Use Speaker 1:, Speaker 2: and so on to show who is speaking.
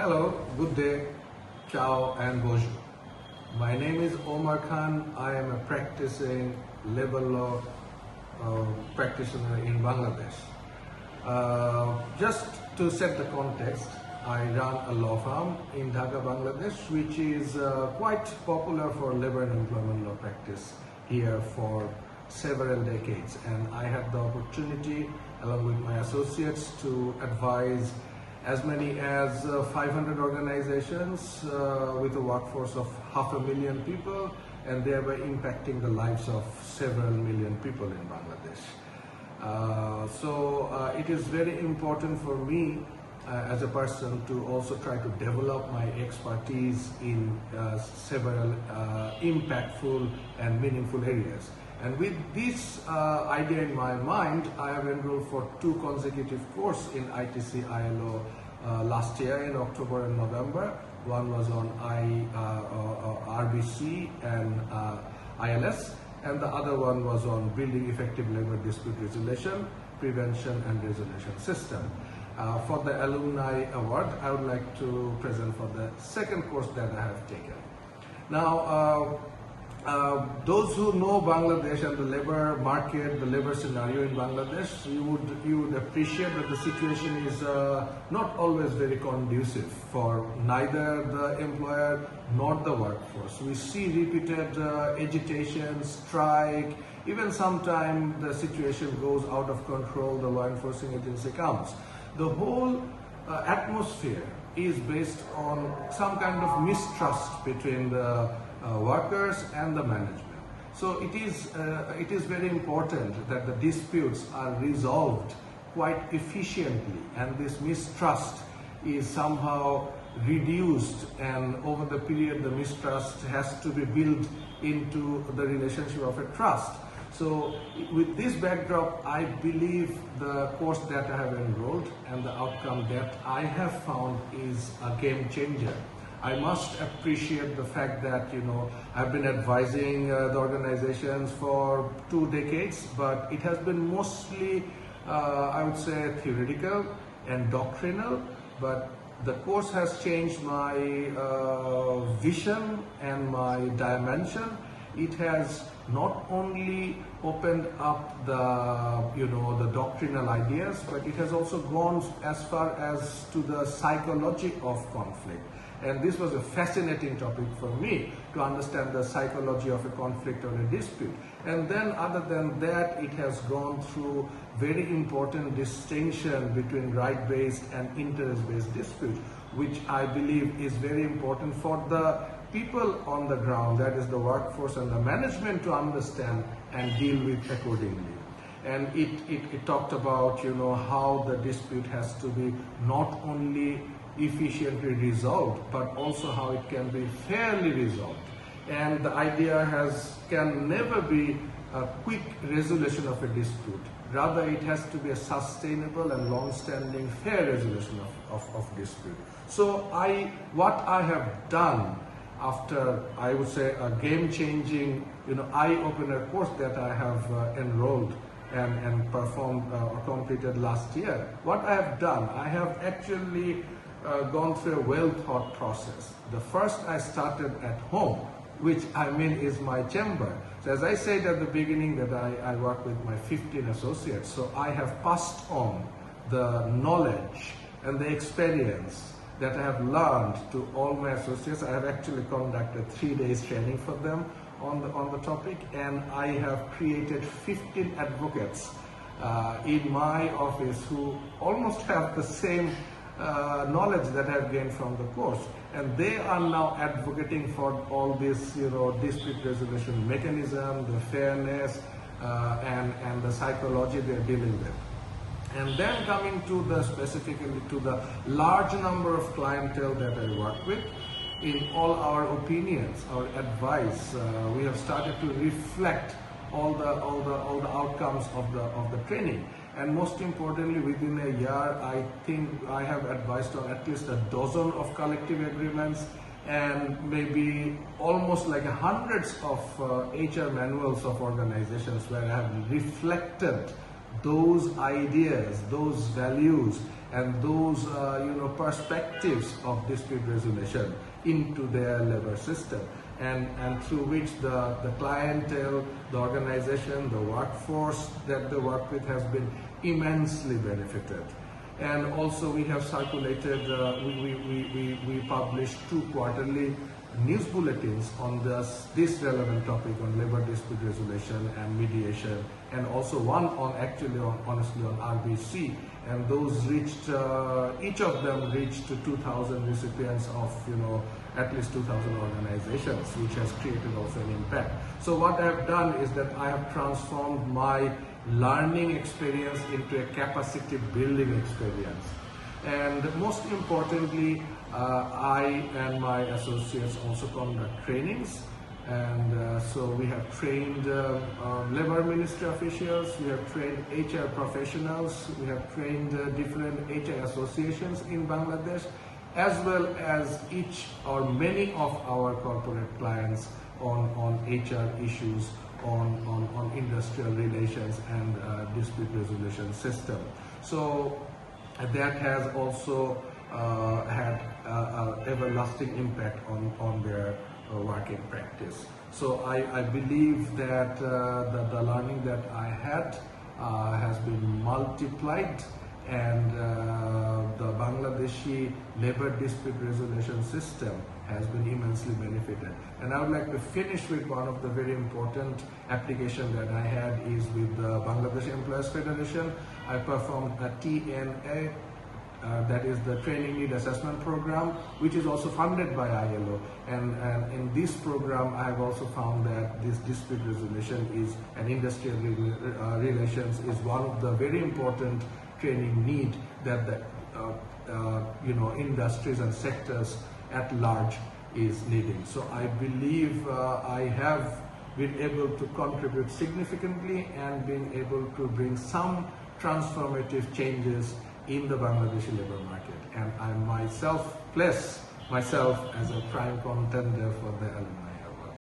Speaker 1: Hello, good day, ciao and bonjour. My name is Omar Khan. I am a practicing labor law practitioner in Bangladesh. Just to set the context, I run a law firm in Dhaka, Bangladesh, which is quite popular for labor and employment law practice here for several decades. And I had the opportunity, along with my associates, to advise as many as 500 organizations with a workforce of 500,000 people, and thereby impacting the lives of several million people in Bangladesh. It is very important for me as a person to also try to develop my expertise in several impactful and meaningful areas. And with this idea in my mind, I have enrolled for 2 consecutive courses in ITCILO last year in October and November. One was on RBC and ILS, and the other one was on Building Effective Labor Dispute Resolution, Prevention and Resolution System. For the Alumni Award, I would like to present for the second course that I have taken. Now, those who know Bangladesh and the labor market, the labor scenario in Bangladesh, you would appreciate that the situation is not always very conducive for neither the employer nor the workforce. We see repeated agitation, strike, even sometimes the situation goes out of control, the law enforcing agency comes. The whole atmosphere is based on some kind of mistrust between the workers and the management. So it is very important that the disputes are resolved quite efficiently, and this mistrust is somehow reduced, and over the period the mistrust has to be built into the relationship of a trust. So with this backdrop, I believe the course that I have enrolled and the outcome that I have found is a game changer. I must appreciate the fact that, I've been advising the organizations for 2 decades, but it has been mostly, I would say, theoretical and doctrinal, but the course has changed my vision and my dimension. It has not only opened up the doctrinal ideas, but it has also gone as far as to the psychology of conflict. And this was a fascinating topic for me, to understand the psychology of a conflict or a dispute. And then other than that, it has gone through very important distinction between right-based and interest-based dispute, which I believe is very important for the people on the ground, that is the workforce and the management, to understand and deal with accordingly. And it talked about how the dispute has to be not only efficiently resolved, but also how it can be fairly resolved. And the idea can never be a quick resolution of a dispute. Rather, it has to be a sustainable and long-standing fair resolution of dispute. So what I have done after, I would say, a game-changing, eye-opener course that I have enrolled and performed or completed last year, what I have done, I have actually gone through a well-thought process. The first, I started at home, which I mean is my chamber. So as I said at the beginning that I work with my 15 associates, so I have passed on the knowledge and the experience that I have learned to all my associates. I have actually conducted 3 days training for them on the topic, and I have created 15 advocates in my office who almost have the same knowledge that I have gained from the course, and they are now advocating for all this, dispute resolution mechanism, the fairness, and the psychology they are dealing with. And then coming to specifically to the large number of clientele that I work with, in all our opinions, our advice, we have started to reflect all the outcomes of the training. And most importantly, within a year, I think I have advised on at least a dozen of collective agreements, and maybe almost like hundreds of HR manuals of organizations, where I have reflected those ideas, those values, and those perspectives of dispute resolution into their labor system, and through which the clientele, the organization, the workforce that they work with has been immensely benefited. And also we have circulated, we published 2 quarterly news bulletins on this relevant topic on labor dispute resolution and mediation, and also one on honestly on RBC, and those reached, each of them reached 2,000 recipients of at least 2,000 organizations, which has created also an impact. So what I have done is that I have transformed my learning experience into a capacity building experience. And most importantly, I and my associates also conduct trainings, and so we have trained labor ministry officials, we have trained HR professionals, we have trained different HR associations in Bangladesh, as well as each or many of our corporate clients on HR issues, on industrial relations and dispute resolution system. So that has also had everlasting impact on their working practice. So I believe that the learning that I had has been multiplied, and the Bangladeshi labor dispute resolution system has been immensely benefited. And I would like to finish with one of the very important application that I had is with the Bangladesh Employers Federation. I performed a TNA, that is the Training Need Assessment Program, which is also funded by ILO. And in this program, I have also found that this dispute resolution is an industrial relations is one of the very important training need that the industries and sectors at large is needing. So I believe I have been able to contribute significantly and been able to bring some transformative changes in the Bangladeshi labor market, and I myself place myself as a prime contender for the element.